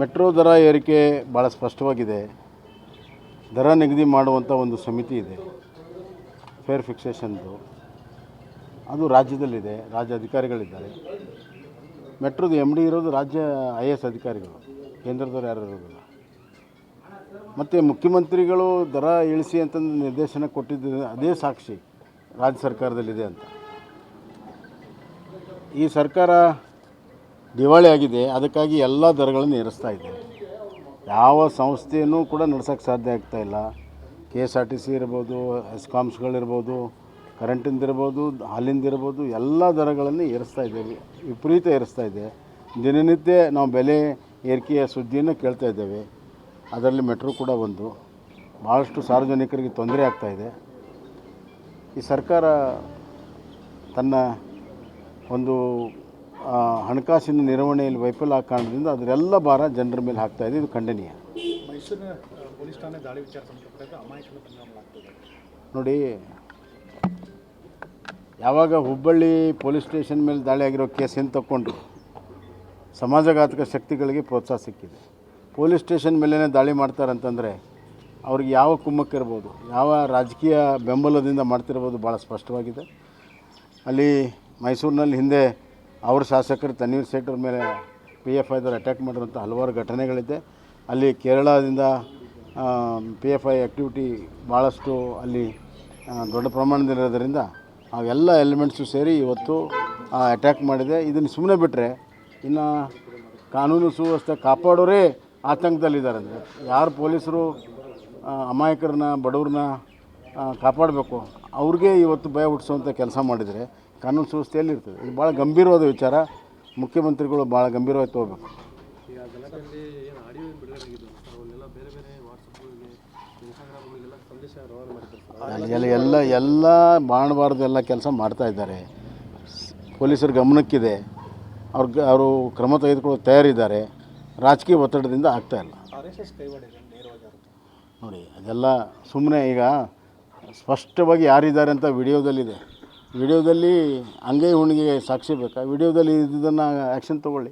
Metro ದರ ಏರಿಕೆ ಭಾಳ ಸ್ಪಷ್ಟವಾಗಿದೆ. ದರ ನಿಗದಿ ಮಾಡುವಂಥ ಒಂದು ಸಮಿತಿ ಇದೆ, ಫೇರ್ ಫಿಕ್ಸೇಷನ್ದು. ಅದು ರಾಜ್ಯದಲ್ಲಿದೆ, ರಾಜ್ಯ ಅಧಿಕಾರಿಗಳಿದ್ದಾರೆ. ಮೆಟ್ರೋದು ಎಮ್ ಡಿ ಇರೋದು ರಾಜ್ಯ IAS ಅಧಿಕಾರಿಗಳು, ಕೇಂದ್ರದವ್ರು ಯಾರು ಇರೋದಿಲ್ಲ. ಮತ್ತು ಮುಖ್ಯಮಂತ್ರಿಗಳು ದರ ಇಳಿಸಿ ಅಂತಂದು ನಿರ್ದೇಶನ ಕೊಟ್ಟಿದ್ದು ಅದೇ ಸಾಕ್ಷಿ ರಾಜ್ಯ ಸರ್ಕಾರದಲ್ಲಿದೆ ಅಂತ. ಈ ಸರ್ಕಾರ ದಿವಾಳಿ ಆಗಿದೆ, ಅದಕ್ಕಾಗಿ ಎಲ್ಲ ದರಗಳನ್ನು ಏರಿಸ್ತಾ ಇದೆ. ಯಾವ ಸಂಸ್ಥೆಯೂ ಕೂಡ ನಡೆಸೋಕ್ಕೆ ಸಾಧ್ಯ ಆಗ್ತಾಯಿಲ್ಲ. KSRTC ಇರ್ಬೋದು, ಎಸ್ಕಾಮ್ಸ್ಗಳಿರ್ಬೋದು, ಕರೆಂಟಿಂದಿರ್ಬೋದು, ಹಾಲಿಂದಿರ್ಬೋದು, ಎಲ್ಲ ದರಗಳನ್ನು ಏರಿಸ್ತಾ ಇದ್ದೇವೆ, ವಿಪರೀತ ಏರಿಸ್ತಾ ಇದೆ. ದಿನನಿತ್ಯ ನಾವು ಬೆಲೆ ಏರಿಕೆಯ ಸುದ್ದಿಯನ್ನು ಕೇಳ್ತಾ ಇದ್ದೇವೆ. ಅದರಲ್ಲಿ ಮೆಟ್ರೋ ಕೂಡ ಒಂದು. ಭಾಳಷ್ಟು ಸಾರ್ವಜನಿಕರಿಗೆ ತೊಂದರೆ ಆಗ್ತಾಯಿದೆ. ಈ ಸರ್ಕಾರ ತನ್ನ ಒಂದು ಹಣಕಾಸಿನ ನಿರ್ವಹಣೆಯಲ್ಲಿ ವೈಫಲ್ಯ ಕಾರಣದಿಂದ ಅದರೆಲ್ಲ ಭಾರ ಜನರ ಮೇಲೆ ಹಾಕ್ತಾಯಿದೆ. ಇದು ಖಂಡನೀಯ. ಮೈಸೂರಿನ ಪೊಲೀಸ್ ಠಾಣೆ ದಾಳಿ ವಿಚಾರ ಸಂಬಂಧಪಟ್ಟ ಅಮಾಯಕನ ಪರಿಣಾಮ ಆಗ್ತದೆ ನೋಡಿ. ಯಾವಾಗ ಹುಬ್ಬಳ್ಳಿ ಪೊಲೀಸ್ ಸ್ಟೇಷನ್ ಮೇಲೆ ದಾಳಿ ಆಗಿರೋ ಕೇಸನ್ನು ತಗೊಂಡು ಸಮಾಜಘಾತಕ ಶಕ್ತಿಗಳಿಗೆ ಪ್ರೋತ್ಸಾಹ ಸಿಕ್ಕಿದೆ. ಪೊಲೀಸ್ ಸ್ಟೇಷನ್ ಮೇಲೇ ದಾಳಿ ಮಾಡ್ತಾರಂತಂದರೆ ಅವ್ರಿಗೆ ಯಾವ ಕುಮ್ಮಕ್ಕಿರ್ಬೋದು, ಯಾವ ರಾಜಕೀಯ ಬೆಂಬಲದಿಂದ ಮಾಡ್ತಿರ್ಬೋದು ಭಾಳ ಸ್ಪಷ್ಟವಾಗಿದೆ. ಅಲ್ಲಿ ಮೈಸೂರಿನಲ್ಲಿ ಹಿಂದೆ ಅವ್ರ ಶಾಸಕರು ತನ್ವೀರ್ ಸೇಠ್ ಅವ್ರ ಮೇಲೆ PFIದವ್ರು ಅಟ್ಯಾಕ್ ಮಾಡಿರುವಂಥ ಹಲವಾರು ಘಟನೆಗಳಿದೆ. ಅಲ್ಲಿ ಕೇರಳದಿಂದ PFI ಆ್ಯಕ್ಟಿವಿಟಿ ಭಾಳಷ್ಟು ಅಲ್ಲಿ ದೊಡ್ಡ ಪ್ರಮಾಣದಲ್ಲಿರೋದರಿಂದ ಅವೆಲ್ಲ ಎಲಿಮೆಂಟ್ಸು ಸೇರಿ ಇವತ್ತು ಅಟ್ಯಾಕ್ ಮಾಡಿದೆ. ಇದನ್ನು ಸುಮ್ಮನೆ ಬಿಟ್ಟರೆ ಇನ್ನು ಕಾನೂನು ಸುವ್ಯವಸ್ಥೆ ಕಾಪಾಡೋರೇ ಆತಂಕದಲ್ಲಿದ್ದಾರೆ. ಅಂದರೆ ಯಾರು ಪೊಲೀಸರು ಅಮಾಯಕರನ್ನ, ಬಡವ್ರನ್ನ ಕಾಪಾಡಬೇಕು, ಅವ್ರಿಗೆ ಇವತ್ತು ಭಯ ಹುಟ್ಟಿಸುವಂಥ ಕೆಲಸ ಮಾಡಿದರೆ ಕಾನೂನು ಸುವ್ಯವಸ್ಥೆಯಲ್ಲಿ ಇರ್ತದೆ. ಇದು ಭಾಳ ಗಂಭೀರವಾದ ವಿಚಾರ. ಮುಖ್ಯಮಂತ್ರಿಗಳು ಭಾಳ ಗಂಭೀರವಾಗಿ ತೊಗೋಬೇಕು. ಎಲ್ಲ ಮಾಡಬಾರ್ದು ಎಲ್ಲ ಕೆಲಸ ಮಾಡ್ತಾಯಿದ್ದಾರೆ. ಪೊಲೀಸರ ಗಮನಕ್ಕಿದೆ, ಅವರು ಕ್ರಮ ತೆಗೆದುಕೊಳ್ಳೋ ತಯಾರಿದ್ದಾರೆ. ರಾಜಕೀಯ ಒತ್ತಡದಿಂದ ಆಗ್ತಾಯಿಲ್ಲ ನೋಡಿ. ಅದೆಲ್ಲ ಸುಮ್ಮನೆ ಈಗ ಸ್ಪಷ್ಟವಾಗಿ ಯಾರಿದ್ದಾರೆ ಅಂತ ವಿಡಿಯೋದಲ್ಲಿದೆ. ವಿಡಿಯೋದಲ್ಲಿ ಅಂಗೈ ಹುಣ್ಣಿಗೆ ಸಾಕ್ಷಿ ಬೇಕಾ? ವಿಡಿಯೋದಲ್ಲಿ ಇದನ್ನು ಆ್ಯಕ್ಷನ್ ತೊಗೊಳ್ಳಿ.